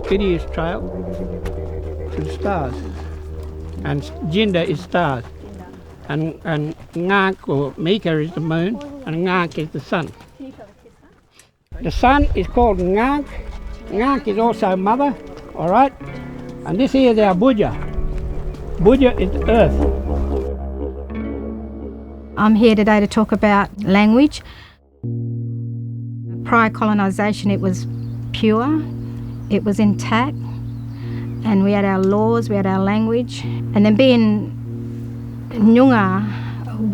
Piri is trail to the stars. And Jinda is stars. And Ngak or Mika is the moon, and Ngak is the sun. The sun is called Ngak. Ngak is also mother, all right? And this here is our Buja. Buja is the earth. I'm here today to talk about language. Prior colonisation, it was pure, it was intact, and we had our laws, we had our language. And then being Nyunga,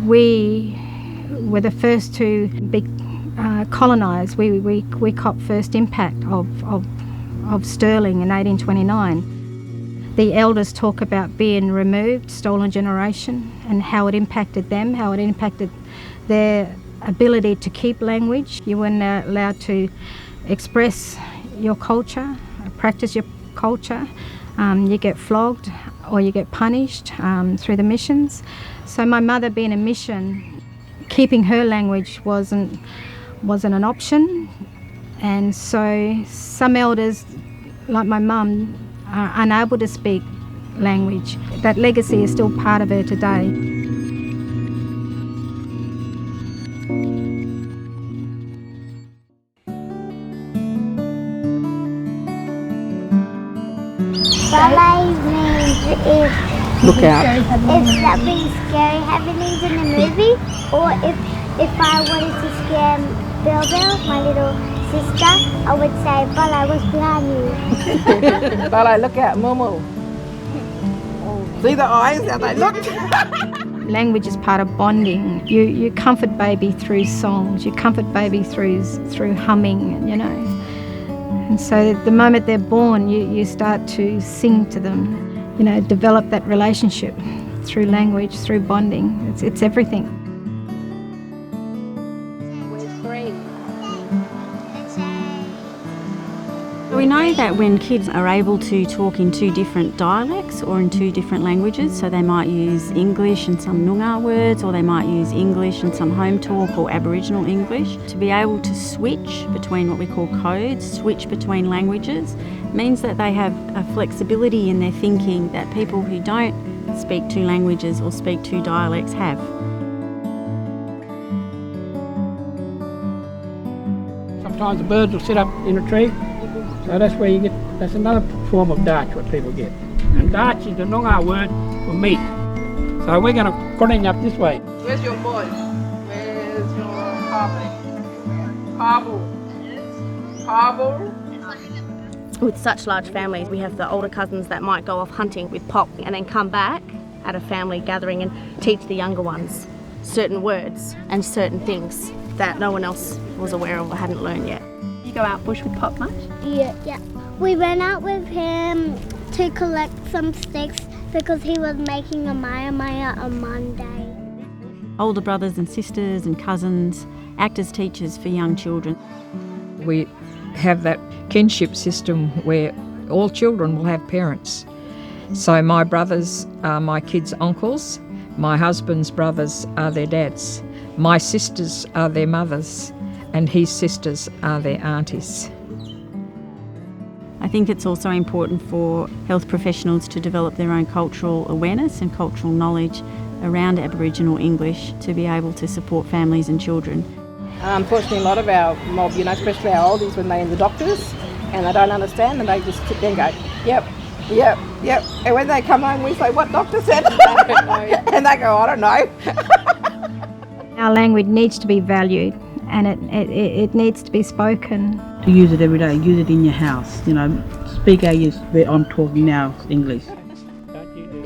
we were the first to be colonised. We copped first impact of Stirling in 1829. The elders talk about being removed, stolen generation, and how it impacted them, how it impacted their ability to keep language. You weren't allowed to express your culture, practice your culture. You get flogged or you get punished through the missions. So my mother being a mission, keeping her language wasn't an option. And so some elders, like my mum, are unable to speak language. That legacy is still part of her today. Ballet means Look out. if something scary happenings in the movie, or if I wanted to scare Belle, my little sister, I would say, Ballet, what's behind you? Ballet, look out, Momo. See the eyes, how they look? Language is part of bonding. You comfort baby through songs, you comfort baby through humming, you know. And so the moment they're born, you start to sing to them, you know, develop that relationship through language, through bonding. It's everything. We know that when kids are able to talk in two different dialects or in two different languages, so they might use English and some Noongar words, or they might use English and some home talk or Aboriginal English, to be able to switch between what we call codes, switch between languages, means that they have a flexibility in their thinking that people who don't speak two languages or speak two dialects have. Sometimes the birds will sit up in a tree. So that's where you get, that's another form of darch what people get. And darch is the Noongar word for meat. So we're going to put it up this way. Where's your boy? Where's your Pablo? With such large families, we have the older cousins that might go off hunting with Pop and then come back at a family gathering and teach the younger ones certain words and certain things that no one else was aware of or hadn't learned yet. You go out bush with Pop much? Yeah. We went out with him to collect some sticks because he was making a maya on Monday. Older brothers and sisters and cousins act as teachers for young children. We have that kinship system where all children will have parents. So my brothers are my kids' uncles, my husband's brothers are their dads, my sisters are their mothers, and his sisters are their aunties. I think it's also important for health professionals to develop their own cultural awareness and cultural knowledge around Aboriginal English to be able to support families and children. Unfortunately, a lot of our mob, you know, especially our oldies, when they're in the doctors and they don't understand, and they just sit there and go, yep. And when they come home, we say, what doctor said? And they go, I don't know. Our language needs to be valued, and it needs to be spoken. To use it every day, use it in your house, you know, speak how you, where I'm talking now, English.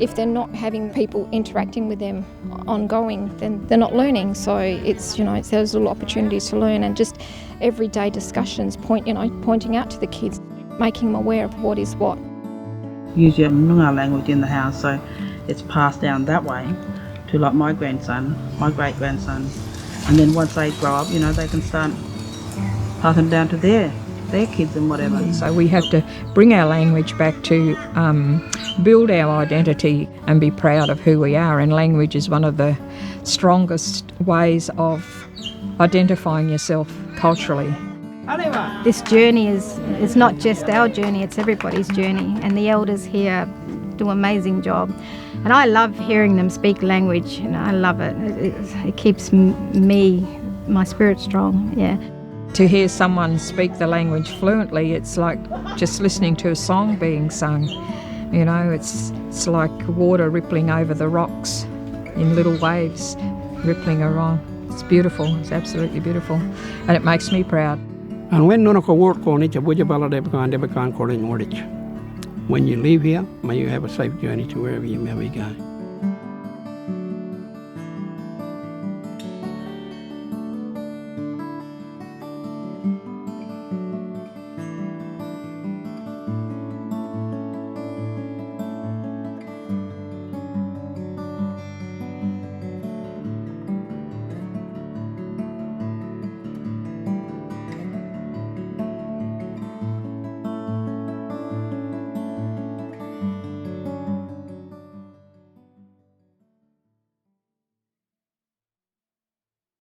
If they're not having people interacting with them ongoing, then they're not learning. So it's, you know, there's little opportunities to learn, and just everyday discussions, pointing out to the kids, making them aware of what is what. Use your Noongar language in the house, so it's passed down that way to like my grandson, my great-grandson. And then once they grow up, you know, they can start passing down to their kids and whatever. So we have to bring our language back to build our identity and be proud of who we are, and language is one of the strongest ways of identifying yourself culturally. This journey is not just our journey, it's everybody's journey. And the elders here do an amazing job. And I love hearing them speak language, and I love it. It keeps my spirit strong, yeah. To hear someone speak the language fluently, it's like just listening to a song being sung. You know, it's like water rippling over the rocks in little waves, rippling along. It's beautiful, it's absolutely beautiful. And it makes me proud. And when when you leave here, may you have a safe journey to wherever you may be going.